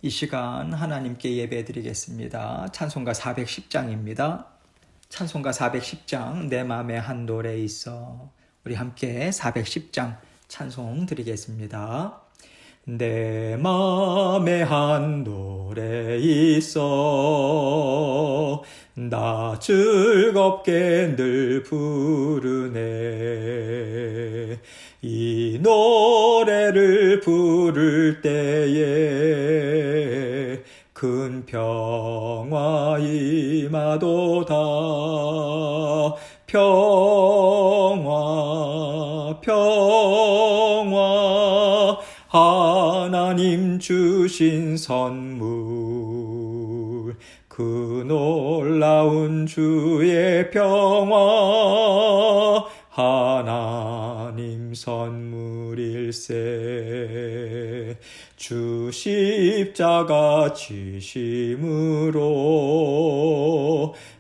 이 시간 하나님께 예배드리겠습니다. 찬송가 410장입니다. 찬송가 410장 내 맘에 한 노래 있어. 우리 함께 410장 찬송 드리겠습니다. 내 맘에 한 노래 있어 나 즐겁게 늘 부르네. 이 노래를 부를 때에 큰 평화 임하도다. 평화 평화 하나님 주신 선물 그 놀라운 주의 평화 하나님 선물일세. 주 십자가 지심으로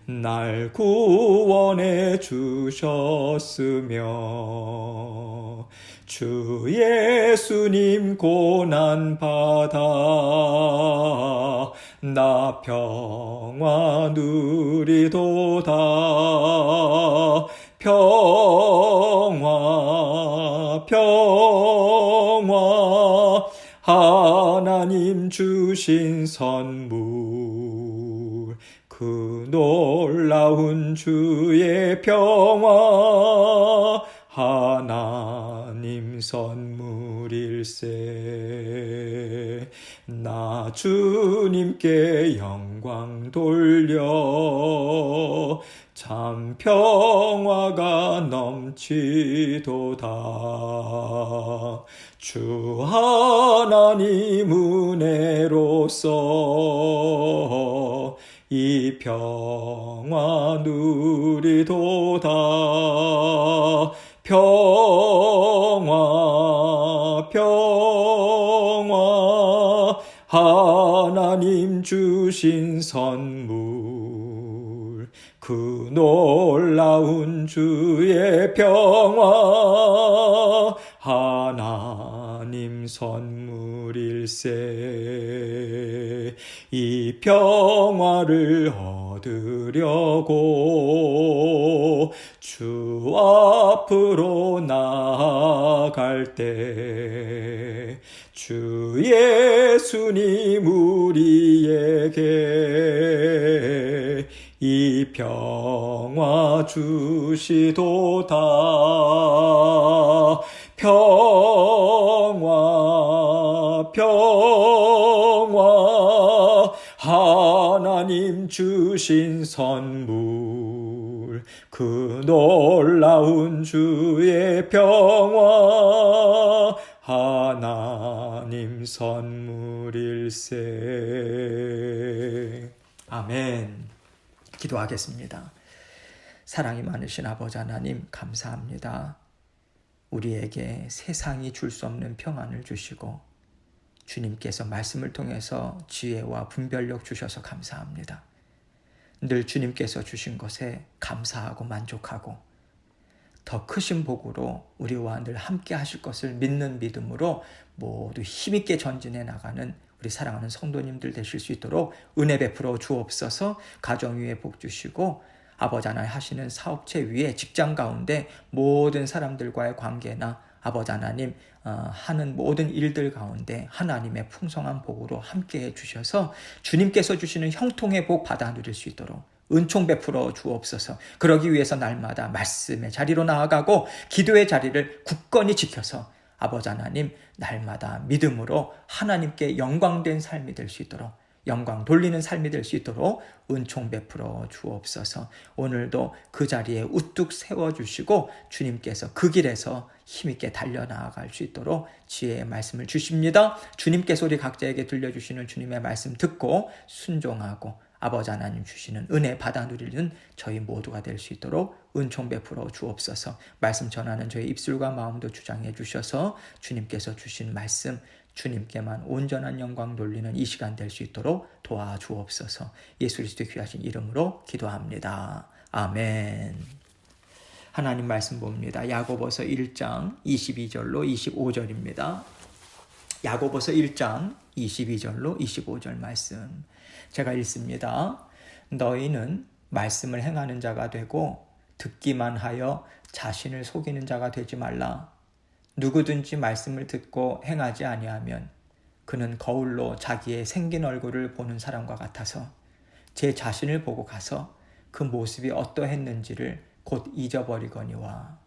날 구원해 주셨으며 주 예수님 고난 받아 나 평화 누리도다. 평화 평화 하나님 주신 선물 그 놀라운 주의 평화 하나님 선물일세. 나 주님께 영광 돌려 참 평화가 넘치도다. 주 하나님 은혜로서 이 평화 누리도다. 평화 평화 하나님 주신 선물 그 놀라운 주의 평화 하나님 선물일세. 이 평화를 얻으려고 주 앞으로 나아갈 때 주 예수님 우리에게 이 평화 주시도다. 평화 평화 하나님 주신 선물 그 놀라운 주의 평화 하나님 선물일세. 아멘. 기도하겠습니다. 사랑이 많으신 아버지 하나님 감사합니다. 우리에게 세상이 줄 수 없는 평안을 주시고 주님께서 말씀을 통해서 지혜와 분별력 주셔서 감사합니다. 늘 주님께서 주신 것에 감사하고 만족하고 더 크신 복으로 우리와 늘 함께 하실 것을 믿는 믿음으로 모두 힘있게 전진해 나가는 우리 사랑하는 성도님들 되실 수 있도록 은혜 베풀어 주옵소서. 가정 위에 복 주시고 아버지 하나님 하시는 사업체 위에 직장 가운데 모든 사람들과의 관계나 아버지 하나님 하는 모든 일들 가운데 하나님의 풍성한 복으로 함께해 주셔서 주님께서 주시는 형통의 복 받아 누릴 수 있도록 은총 베풀어 주옵소서. 그러기 위해서 날마다 말씀의 자리로 나아가고 기도의 자리를 굳건히 지켜서 아버지 하나님 날마다 믿음으로 하나님께 영광된 삶이 될 수 있도록 영광 돌리는 삶이 될 수 있도록 은총 베풀어 주옵소서. 오늘도 그 자리에 우뚝 세워주시고 주님께서 그 길에서 힘있게 달려나아갈 수 있도록 지혜의 말씀을 주십니다. 주님께서 우리 각자에게 들려주시는 주님의 말씀 듣고 순종하고 아버지 하나님 주시는 은혜 받아 누리는 저희 모두가 될 수 있도록 은총 베풀어 주옵소서. 말씀 전하는 저희 입술과 마음도 주장해 주셔서 주님께서 주신 말씀 주님께만 온전한 영광 돌리는 이 시간 될 수 있도록 도와주옵소서. 예수 그리스도의 귀하신 이름으로 기도합니다. 아멘. 하나님 말씀 봅니다. 야고보서 1장 22절로 25절입니다. 야고보서 1장 22절로 25절 말씀 제가 읽습니다. 너희는 말씀을 행하는 자가 되고 듣기만 하여 자신을 속이는 자가 되지 말라. 누구든지 말씀을 듣고 행하지 아니하면 그는 거울로 자기의 생긴 얼굴을 보는 사람과 같아서 제 자신을 보고 가서 그 모습이 어떠했는지를 곧 잊어버리거니와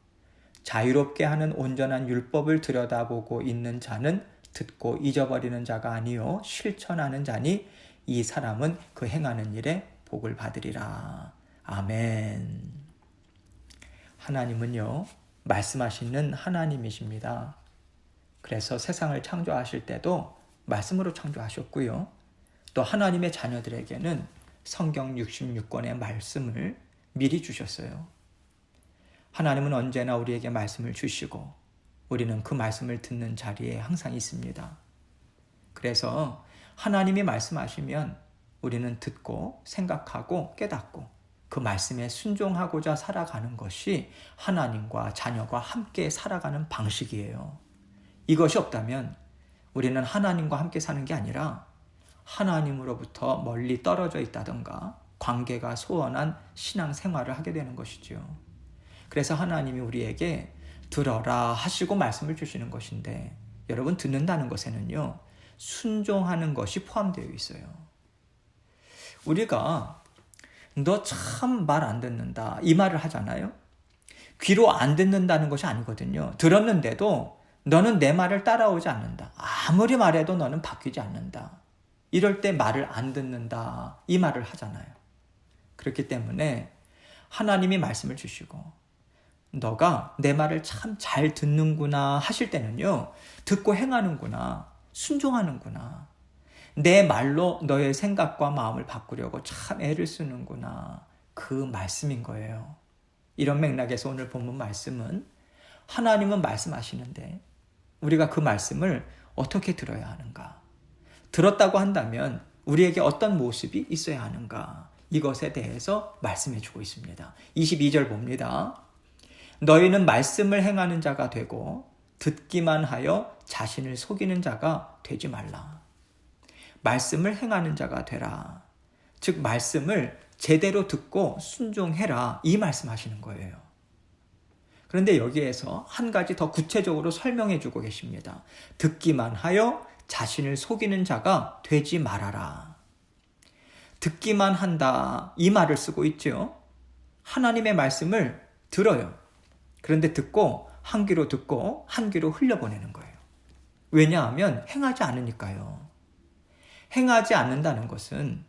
자유롭게 하는 온전한 율법을 들여다보고 있는 자는 듣고 잊어버리는 자가 아니요 실천하는 자니 이 사람은 그 행하는 일에 복을 받으리라. 아멘. 하나님은요 말씀하시는 하나님이십니다. 그래서 세상을 창조하실 때도 말씀으로 창조하셨고요. 또 하나님의 자녀들에게는 성경 66권의 말씀을 미리 주셨어요. 하나님은 언제나 우리에게 말씀을 주시고 우리는 그 말씀을 듣는 자리에 항상 있습니다. 그래서 하나님이 말씀하시면 우리는 듣고 생각하고 깨닫고 그 말씀에 순종하고자 살아가는 것이 하나님과 자녀가 함께 살아가는 방식이에요. 이것이 없다면 우리는 하나님과 함께 사는 게 아니라 하나님으로부터 멀리 떨어져 있다던가 관계가 소원한 신앙생활을 하게 되는 것이죠. 그래서 하나님이 우리에게 들어라 하시고 말씀을 주시는 것인데 여러분 듣는다는 것에는요 순종하는 것이 포함되어 있어요. 우리가 너 참 말 안 듣는다 이 말을 하잖아요. 귀로 안 듣는다는 것이 아니거든요. 들었는데도 너는 내 말을 따라오지 않는다. 아무리 말해도 너는 바뀌지 않는다. 이럴 때 말을 안 듣는다 이 말을 하잖아요. 그렇기 때문에 하나님이 말씀을 주시고 너가 내 말을 참 잘 듣는구나 하실 때는요 듣고 행하는구나 순종하는구나 내 말로 너의 생각과 마음을 바꾸려고 참 애를 쓰는구나 그 말씀인 거예요. 이런 맥락에서 오늘 본문 말씀은 하나님은 말씀하시는데 우리가 그 말씀을 어떻게 들어야 하는가, 들었다고 한다면 우리에게 어떤 모습이 있어야 하는가, 이것에 대해서 말씀해 주고 있습니다. 22절 봅니다. 너희는 말씀을 행하는 자가 되고 듣기만 하여 자신을 속이는 자가 되지 말라. 말씀을 행하는 자가 되라. 즉 말씀을 제대로 듣고 순종해라 이 말씀하시는 거예요. 그런데 여기에서 한 가지 더 구체적으로 설명해 주고 계십니다. 듣기만 하여 자신을 속이는 자가 되지 말아라. 듣기만 한다 이 말을 쓰고 있죠. 하나님의 말씀을 들어요. 그런데 듣고 한 귀로 듣고 한 귀로 흘려보내는 거예요. 왜냐하면 행하지 않으니까요. 행하지 않는다는 것은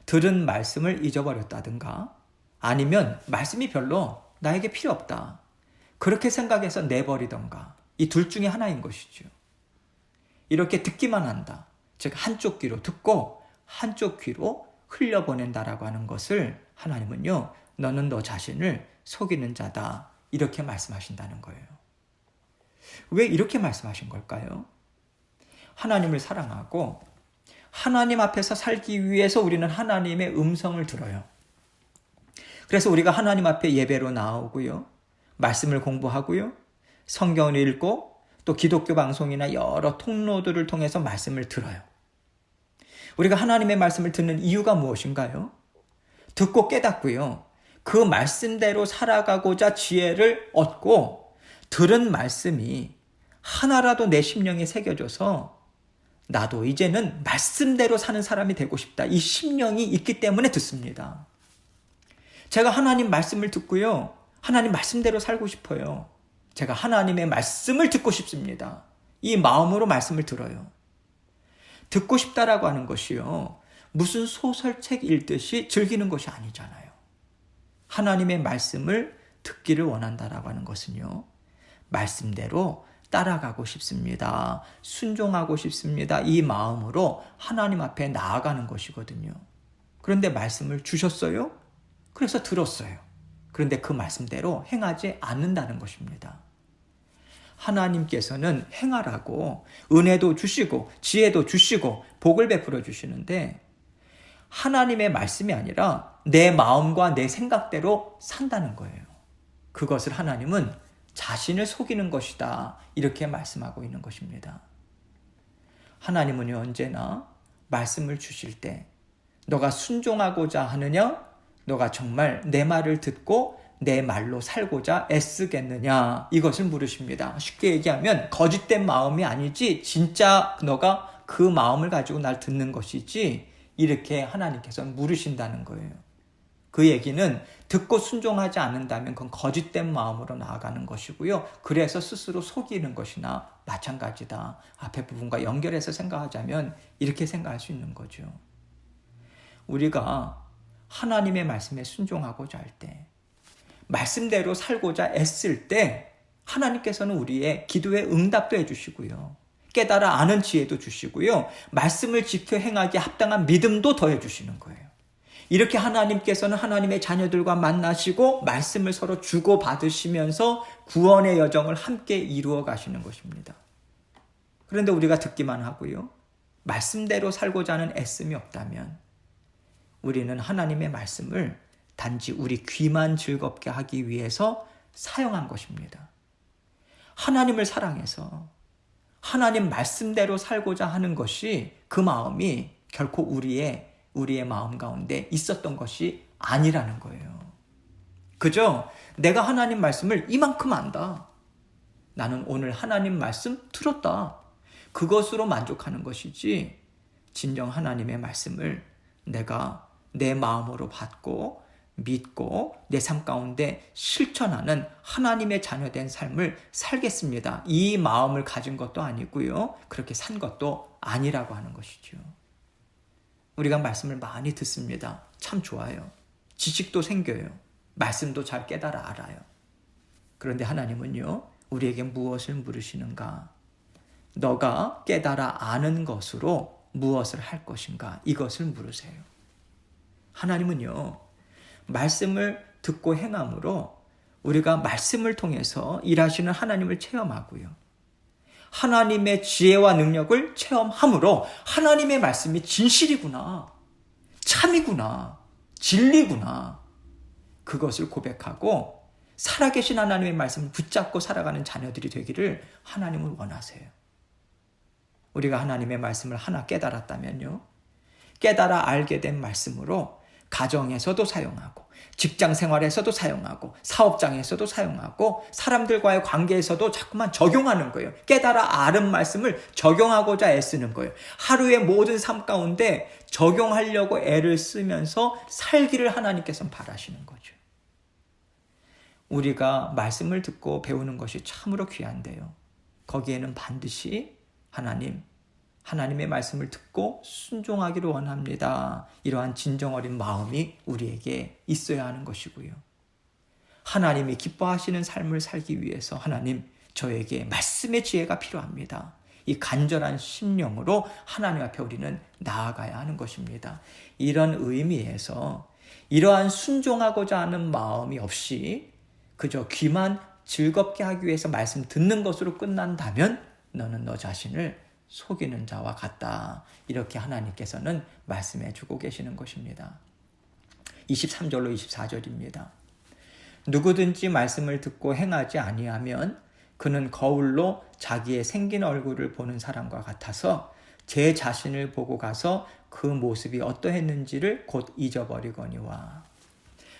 들은 말씀을 잊어버렸다든가 아니면 말씀이 별로 나에게 필요 없다. 그렇게 생각해서 내버리던가 이 둘 중에 하나인 것이죠. 이렇게 듣기만 한다. 즉 한쪽 귀로 듣고 한쪽 귀로 흘려보낸다라고 하는 것을 하나님은요. 너는 너 자신을 속이는 자다. 이렇게 말씀하신다는 거예요. 왜 이렇게 말씀하신 걸까요? 하나님을 사랑하고 하나님 앞에서 살기 위해서 우리는 하나님의 음성을 들어요. 그래서 우리가 하나님 앞에 예배로 나오고요. 말씀을 공부하고요. 성경을 읽고 또 기독교 방송이나 여러 통로들을 통해서 말씀을 들어요. 우리가 하나님의 말씀을 듣는 이유가 무엇인가요? 듣고 깨닫고요. 그 말씀대로 살아가고자 지혜를 얻고 들은 말씀이 하나라도 내 심령에 새겨져서 나도 이제는 말씀대로 사는 사람이 되고 싶다. 이 심령이 있기 때문에 듣습니다. 제가 하나님 말씀을 듣고요. 하나님 말씀대로 살고 싶어요. 제가 하나님의 말씀을 듣고 싶습니다. 이 마음으로 말씀을 들어요. 듣고 싶다라고 하는 것이요. 무슨 소설책 읽듯이 즐기는 것이 아니잖아요. 하나님의 말씀을 듣기를 원한다라고 하는 것은요. 말씀대로 따라가고 싶습니다. 순종하고 싶습니다. 이 마음으로 하나님 앞에 나아가는 것이거든요. 그런데 말씀을 주셨어요? 그래서 들었어요. 그런데 그 말씀대로 행하지 않는다는 것입니다. 하나님께서는 행하라고 은혜도 주시고 지혜도 주시고 복을 베풀어 주시는데 하나님의 말씀이 아니라 내 마음과 내 생각대로 산다는 거예요. 그것을 하나님은 자신을 속이는 것이다. 이렇게 말씀하고 있는 것입니다. 하나님은 언제나 말씀을 주실 때 너가 순종하고자 하느냐? 너가 정말 내 말을 듣고 내 말로 살고자 애쓰겠느냐? 이것을 물으십니다. 쉽게 얘기하면 거짓된 마음이 아니지 진짜 너가 그 마음을 가지고 날 듣는 것이지, 이렇게 하나님께서는 물으신다는 거예요. 그 얘기는 듣고 순종하지 않는다면 그건 거짓된 마음으로 나아가는 것이고요. 그래서 스스로 속이는 것이나 마찬가지다. 앞에 부분과 연결해서 생각하자면 이렇게 생각할 수 있는 거죠. 우리가 하나님의 말씀에 순종하고자 할 때, 말씀대로 살고자 애쓸 때 하나님께서는 우리의 기도에 응답도 해주시고요. 깨달아 아는 지혜도 주시고요. 말씀을 지켜 행하기에 합당한 믿음도 더해주시는 거예요. 이렇게 하나님께서는 하나님의 자녀들과 만나시고 말씀을 서로 주고받으시면서 구원의 여정을 함께 이루어 가시는 것입니다. 그런데 우리가 듣기만 하고요, 말씀대로 살고자 하는 애씀이 없다면 우리는 하나님의 말씀을 단지 우리 귀만 즐겁게 하기 위해서 사용한 것입니다. 하나님을 사랑해서 하나님 말씀대로 살고자 하는 것이, 그 마음이 결코 우리의 마음 가운데 있었던 것이 아니라는 거예요. 그죠? 내가 하나님 말씀을 이만큼 안다. 나는 오늘 하나님 말씀 들었다. 그것으로 만족하는 것이지, 진정 하나님의 말씀을 내가 내 마음으로 받고 믿고 내 삶 가운데 실천하는 하나님의 자녀된 삶을 살겠습니다, 이 마음을 가진 것도 아니고요, 그렇게 산 것도 아니라고 하는 것이죠. 우리가 말씀을 많이 듣습니다. 참 좋아요. 지식도 생겨요. 말씀도 잘 깨달아 알아요. 그런데 하나님은요, 우리에게 무엇을 물으시는가? 너가 깨달아 아는 것으로 무엇을 할 것인가? 이것을 물으세요. 하나님은요, 말씀을 듣고 행함으로 우리가 말씀을 통해서 일하시는 하나님을 체험하고요, 하나님의 지혜와 능력을 체험함으로 하나님의 말씀이 진실이구나, 참이구나, 진리구나, 그것을 고백하고 살아계신 하나님의 말씀을 붙잡고 살아가는 자녀들이 되기를 하나님은 원하세요. 우리가 하나님의 말씀을 하나 깨달았다면요, 깨달아 알게 된 말씀으로 가정에서도 사용하고, 직장 생활에서도 사용하고, 사업장에서도 사용하고, 사람들과의 관계에서도 자꾸만 적용하는 거예요. 깨달아 아는 말씀을 적용하고자 애쓰는 거예요. 하루의 모든 삶 가운데 적용하려고 애를 쓰면서 살기를 하나님께서는 바라시는 거죠. 우리가 말씀을 듣고 배우는 것이 참으로 귀한데요, 거기에는 반드시 하나님의 말씀을 듣고 순종하기를 원합니다, 이러한 진정 어린 마음이 우리에게 있어야 하는 것이고요. 하나님이 기뻐하시는 삶을 살기 위해서 하나님, 저에게 말씀의 지혜가 필요합니다, 이 간절한 심령으로 하나님 앞에 우리는 나아가야 하는 것입니다. 이런 의미에서 이러한 순종하고자 하는 마음이 없이 그저 귀만 즐겁게 하기 위해서 말씀 듣는 것으로 끝난다면 너는 너 자신을 속이는 자와 같다, 이렇게 하나님께서는 말씀해 주고 계시는 것입니다. 23절로 24절입니다. 누구든지 말씀을 듣고 행하지 아니하면 그는 거울로 자기의 생긴 얼굴을 보는 사람과 같아서 제 자신을 보고 가서 그 모습이 어떠했는지를 곧 잊어버리거니와.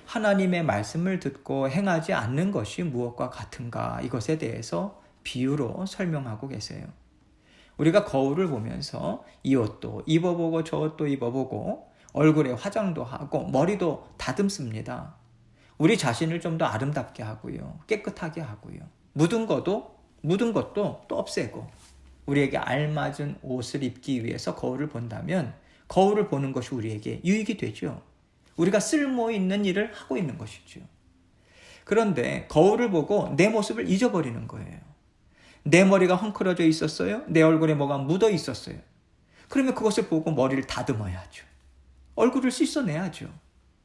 하나님의 말씀을 듣고 행하지 않는 것이 무엇과 같은가, 이것에 대해서 비유로 설명하고 계세요. 우리가 거울을 보면서 이 옷도 입어보고 저 옷도 입어보고 얼굴에 화장도 하고 머리도 다듬습니다. 우리 자신을 좀 더 아름답게 하고요, 깨끗하게 하고요, 묻은 것도 또 없애고, 우리에게 알맞은 옷을 입기 위해서 거울을 본다면 거울을 보는 것이 우리에게 유익이 되죠. 우리가 쓸모 있는 일을 하고 있는 것이죠. 그런데 거울을 보고 내 모습을 잊어버리는 거예요. 내 머리가 헝클어져 있었어요? 내 얼굴에 뭐가 묻어 있었어요? 그러면 그것을 보고 머리를 다듬어야죠. 얼굴을 씻어내야죠.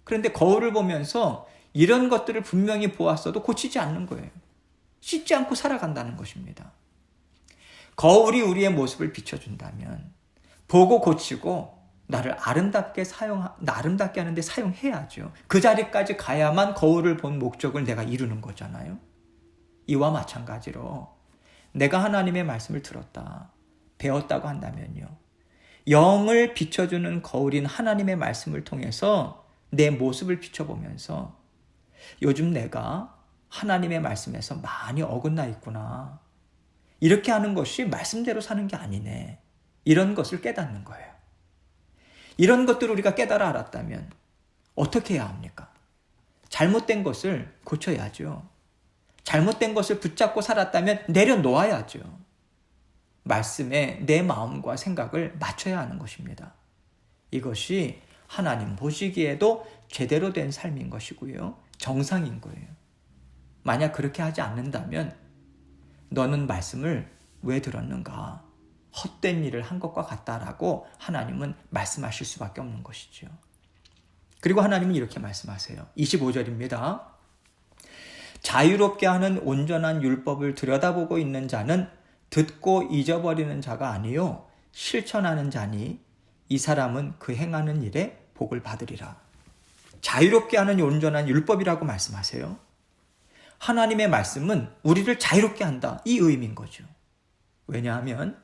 그런데 거울을 보면서 이런 것들을 분명히 보았어도 고치지 않는 거예요. 씻지 않고 살아간다는 것입니다. 거울이 우리의 모습을 비춰준다면 보고 고치고 나를 아름답게 하는데 사용해야죠. 그 자리까지 가야만 거울을 본 목적을 내가 이루는 거잖아요. 이와 마찬가지로 내가 하나님의 말씀을 들었다, 배웠다고 한다면요. 영을 비춰주는 거울인 하나님의 말씀을 통해서 내 모습을 비춰보면서 요즘 내가 하나님의 말씀에서 많이 어긋나 있구나. 이렇게 하는 것이 말씀대로 사는 게 아니네. 이런 것을 깨닫는 거예요. 이런 것들을 우리가 깨달아 알았다면 어떻게 해야 합니까? 잘못된 것을 고쳐야죠. 잘못된 것을 붙잡고 살았다면 내려놓아야죠. 말씀에 내 마음과 생각을 맞춰야 하는 것입니다. 이것이 하나님 보시기에도 제대로 된 삶인 것이고요. 정상인 거예요. 만약 그렇게 하지 않는다면 너는 말씀을 왜 들었는가? 헛된 일을 한 것과 같다라고 하나님은 말씀하실 수밖에 없는 것이죠. 그리고 하나님은 이렇게 말씀하세요. 25절입니다. 자유롭게 하는 온전한 율법을 들여다보고 있는 자는 듣고 잊어버리는 자가 아니요 실천하는 자니 이 사람은 그 행하는 일에 복을 받으리라. 자유롭게 하는 온전한 율법이라고 말씀하세요. 하나님의 말씀은 우리를 자유롭게 한다. 이 의미인 거죠. 왜냐하면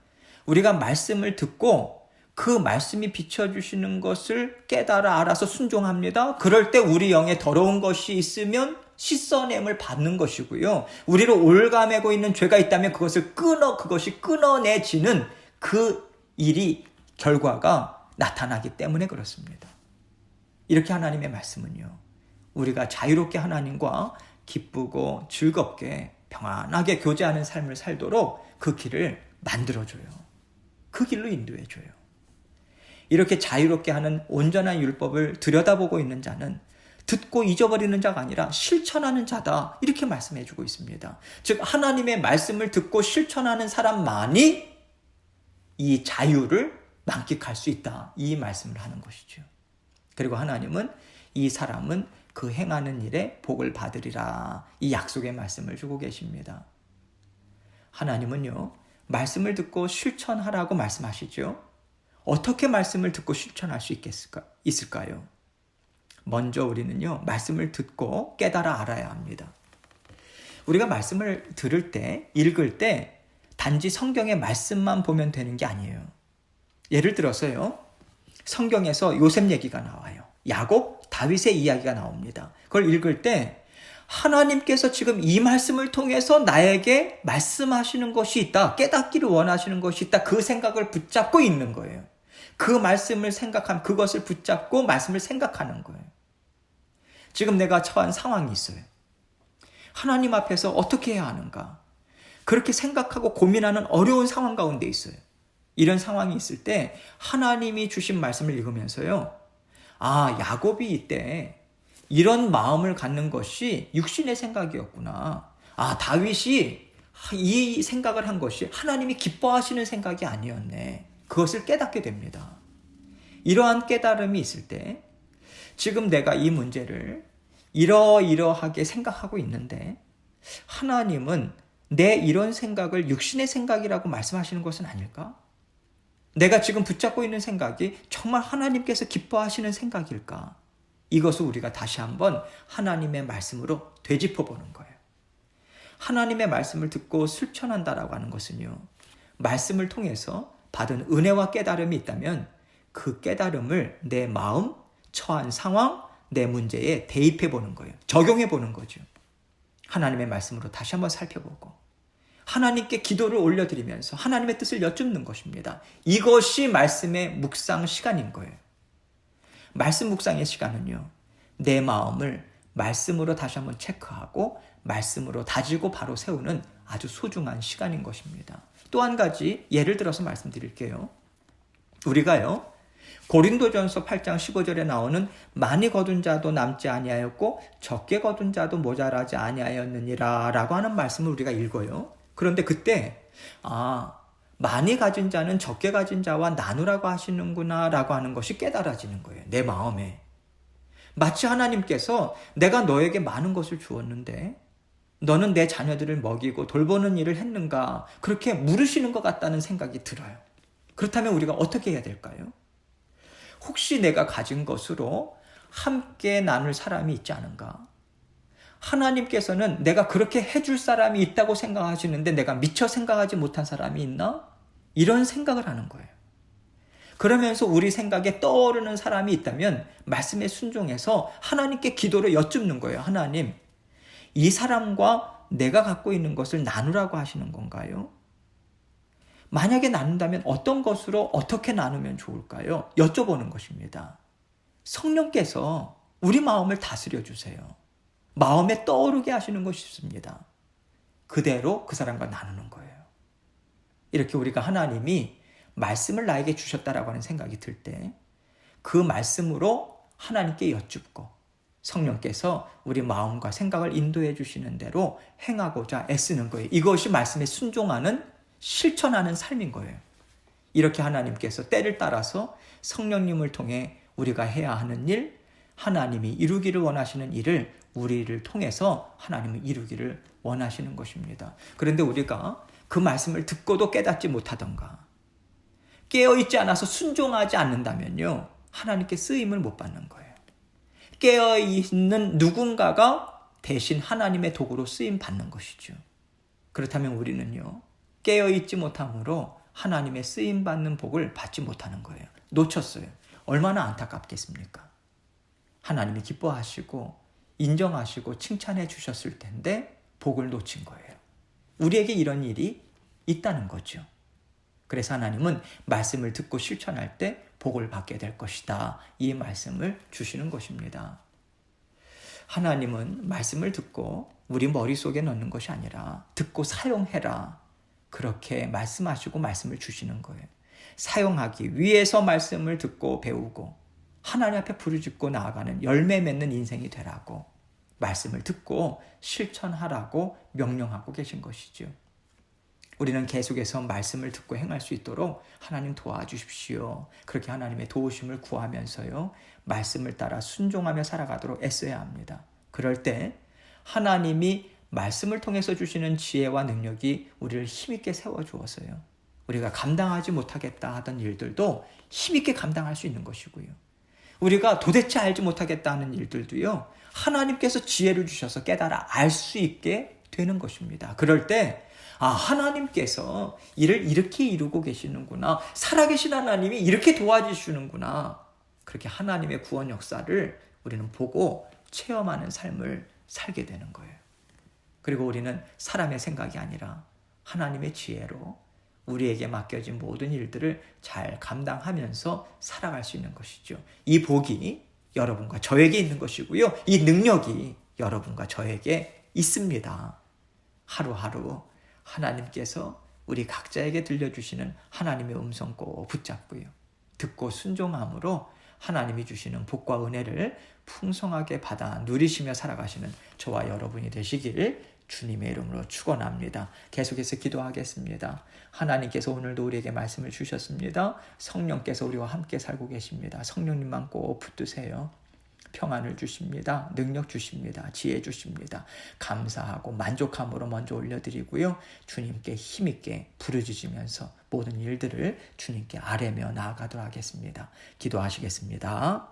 우리가 말씀을 듣고 그 말씀이 비춰주시는 것을 깨달아 알아서 순종합니다. 그럴 때 우리 영에 더러운 것이 있으면 씻어냄을 받는 것이고요. 우리를 올가매고 있는 죄가 있다면 그것이 끊어내지는 그 일이 결과가 나타나기 때문에 그렇습니다. 이렇게 하나님의 말씀은요. 우리가 자유롭게 하나님과 기쁘고 즐겁게 평안하게 교제하는 삶을 살도록 그 길을 만들어줘요. 그 길로 인도해줘요. 이렇게 자유롭게 하는 온전한 율법을 들여다보고 있는 자는 듣고 잊어버리는 자가 아니라 실천하는 자다. 이렇게 말씀해주고 있습니다. 즉 하나님의 말씀을 듣고 실천하는 사람만이 이 자유를 만끽할 수 있다. 이 말씀을 하는 것이죠. 그리고 하나님은 이 사람은 그 행하는 일에 복을 받으리라. 이 약속의 말씀을 주고 계십니다. 하나님은요. 말씀을 듣고 실천하라고 말씀하시죠. 어떻게 말씀을 듣고 실천할 수 있을까요? 먼저 우리는요. 말씀을 듣고 깨달아 알아야 합니다. 우리가 말씀을 들을 때, 읽을 때 단지 성경의 말씀만 보면 되는 게 아니에요. 예를 들어서요. 성경에서 요셉 얘기가 나와요. 야곱, 다윗의 이야기가 나옵니다. 그걸 읽을 때 하나님께서 지금 이 말씀을 통해서 나에게 말씀하시는 것이 있다. 깨닫기를 원하시는 것이 있다. 그 생각을 붙잡고 있는 거예요. 그 말씀을 생각하면 그것을 붙잡고 말씀을 생각하는 거예요. 지금 내가 처한 상황이 있어요. 하나님 앞에서 어떻게 해야 하는가? 그렇게 생각하고 고민하는 어려운 상황 가운데 있어요. 이런 상황이 있을 때 하나님이 주신 말씀을 읽으면서요. 야곱이 이때 이런 마음을 갖는 것이 육신의 생각이었구나. 다윗이 이 생각을 한 것이 하나님이 기뻐하시는 생각이 아니었네. 그것을 깨닫게 됩니다. 이러한 깨달음이 있을 때 지금 내가 이 문제를 이러이러하게 생각하고 있는데 하나님은 내 이런 생각을 육신의 생각이라고 말씀하시는 것은 아닐까? 내가 지금 붙잡고 있는 생각이 정말 하나님께서 기뻐하시는 생각일까? 이것을 우리가 다시 한번 하나님의 말씀으로 되짚어보는 거예요. 하나님의 말씀을 듣고 실천한다라고 하는 것은요. 말씀을 통해서 받은 은혜와 깨달음이 있다면 그 깨달음을 내 마음, 처한 상황, 내 문제에 대입해 보는 거예요. 적용해 보는 거죠. 하나님의 말씀으로 다시 한번 살펴보고 하나님께 기도를 올려드리면서 하나님의 뜻을 여쭙는 것입니다. 이것이 말씀의 묵상 시간인 거예요. 말씀 묵상의 시간은요. 내 마음을 말씀으로 다시 한번 체크하고 말씀으로 다지고 바로 세우는 아주 소중한 시간인 것입니다. 또 한 가지 예를 들어서 말씀드릴게요. 우리가요. 고린도전서 8장 15절에 나오는 많이 거둔 자도 남지 아니하였고 적게 거둔 자도 모자라지 아니하였느니라 라고 하는 말씀을 우리가 읽어요. 그런데 그때 많이 가진 자는 적게 가진 자와 나누라고 하시는구나 라고 하는 것이 깨달아지는 거예요. 내 마음에. 마치 하나님께서 내가 너에게 많은 것을 주었는데 너는 내 자녀들을 먹이고 돌보는 일을 했는가? 그렇게 물으시는 것 같다는 생각이 들어요. 그렇다면 우리가 어떻게 해야 될까요? 혹시 내가 가진 것으로 함께 나눌 사람이 있지 않은가? 하나님께서는 내가 그렇게 해줄 사람이 있다고 생각하시는데 내가 미처 생각하지 못한 사람이 있나? 이런 생각을 하는 거예요. 그러면서 우리 생각에 떠오르는 사람이 있다면 말씀에 순종해서 하나님께 기도로 여쭙는 거예요. 하나님, 이 사람과 내가 갖고 있는 것을 나누라고 하시는 건가요? 만약에 나눈다면 어떤 것으로 어떻게 나누면 좋을까요? 여쭤보는 것입니다. 성령께서 우리 마음을 다스려 주세요. 마음에 떠오르게 하시는 것이 있습니다. 그대로 그 사람과 나누는 거예요. 이렇게 우리가 하나님이 말씀을 나에게 주셨다라고 하는 생각이 들 때 그 말씀으로 하나님께 여쭙고 성령께서 우리 마음과 생각을 인도해 주시는 대로 행하고자 애쓰는 거예요. 이것이 말씀에 순종하는 실천하는 삶인 거예요. 이렇게 하나님께서 때를 따라서 성령님을 통해 우리가 해야 하는 일, 하나님이 이루기를 원하시는 일을 우리를 통해서 하나님이 이루기를 원하시는 것입니다. 그런데 우리가 그 말씀을 듣고도 깨닫지 못하던가 깨어있지 않아서 순종하지 않는다면요, 하나님께 쓰임을 못 받는 거예요. 깨어있는 누군가가 대신 하나님의 도구로 쓰임 받는 것이죠. 그렇다면 우리는요, 깨어있지 못함으로 하나님의 쓰임 받는 복을 받지 못하는 거예요. 놓쳤어요. 얼마나 안타깝겠습니까? 하나님이 기뻐하시고 인정하시고 칭찬해 주셨을 텐데 복을 놓친 거예요. 우리에게 이런 일이 있다는 거죠. 그래서 하나님은 말씀을 듣고 실천할 때 복을 받게 될 것이다. 이 말씀을 주시는 것입니다. 하나님은 말씀을 듣고 우리 머릿속에 넣는 것이 아니라 듣고 사용해라. 그렇게 말씀하시고 말씀을 주시는 거예요. 사용하기 위해서 말씀을 듣고 배우고 하나님 앞에 부르짖고 나아가는 열매 맺는 인생이 되라고 말씀을 듣고 실천하라고 명령하고 계신 것이죠. 우리는 계속해서 말씀을 듣고 행할 수 있도록 하나님 도와주십시오. 그렇게 하나님의 도우심을 구하면서요, 말씀을 따라 순종하며 살아가도록 애써야 합니다. 그럴 때 하나님이 말씀을 통해서 주시는 지혜와 능력이 우리를 힘있게 세워주어서요, 우리가 감당하지 못하겠다 하던 일들도 힘있게 감당할 수 있는 것이고요, 우리가 도대체 알지 못하겠다 하는 일들도요, 하나님께서 지혜를 주셔서 깨달아 알 수 있게 되는 것입니다. 그럴 때 하나님께서 이를 이렇게 이루고 계시는구나, 살아계신 하나님이 이렇게 도와주시는구나, 그렇게 하나님의 구원 역사를 우리는 보고 체험하는 삶을 살게 되는 거예요. 그리고 우리는 사람의 생각이 아니라 하나님의 지혜로 우리에게 맡겨진 모든 일들을 잘 감당하면서 살아갈 수 있는 것이죠. 이 복이 여러분과 저에게 있는 것이고요, 이 능력이 여러분과 저에게 있습니다. 하루하루 하나님께서 우리 각자에게 들려주시는 하나님의 음성 꼭 붙잡고요, 듣고 순종함으로 하나님이 주시는 복과 은혜를 풍성하게 받아 누리시며 살아가시는 저와 여러분이 되시길 주님의 이름으로 축원합니다. 계속해서 기도하겠습니다. 하나님께서 오늘도 우리에게 말씀을 주셨습니다. 성령께서 우리와 함께 살고 계십니다. 성령님만 꼭 붙드세요. 평안을 주십니다. 능력 주십니다. 지혜 주십니다. 감사하고 만족함으로 먼저 올려드리고요, 주님께 힘있게 부르짖으면서 모든 일들을 주님께 아뢰며 나아가도록 하겠습니다. 기도하시겠습니다.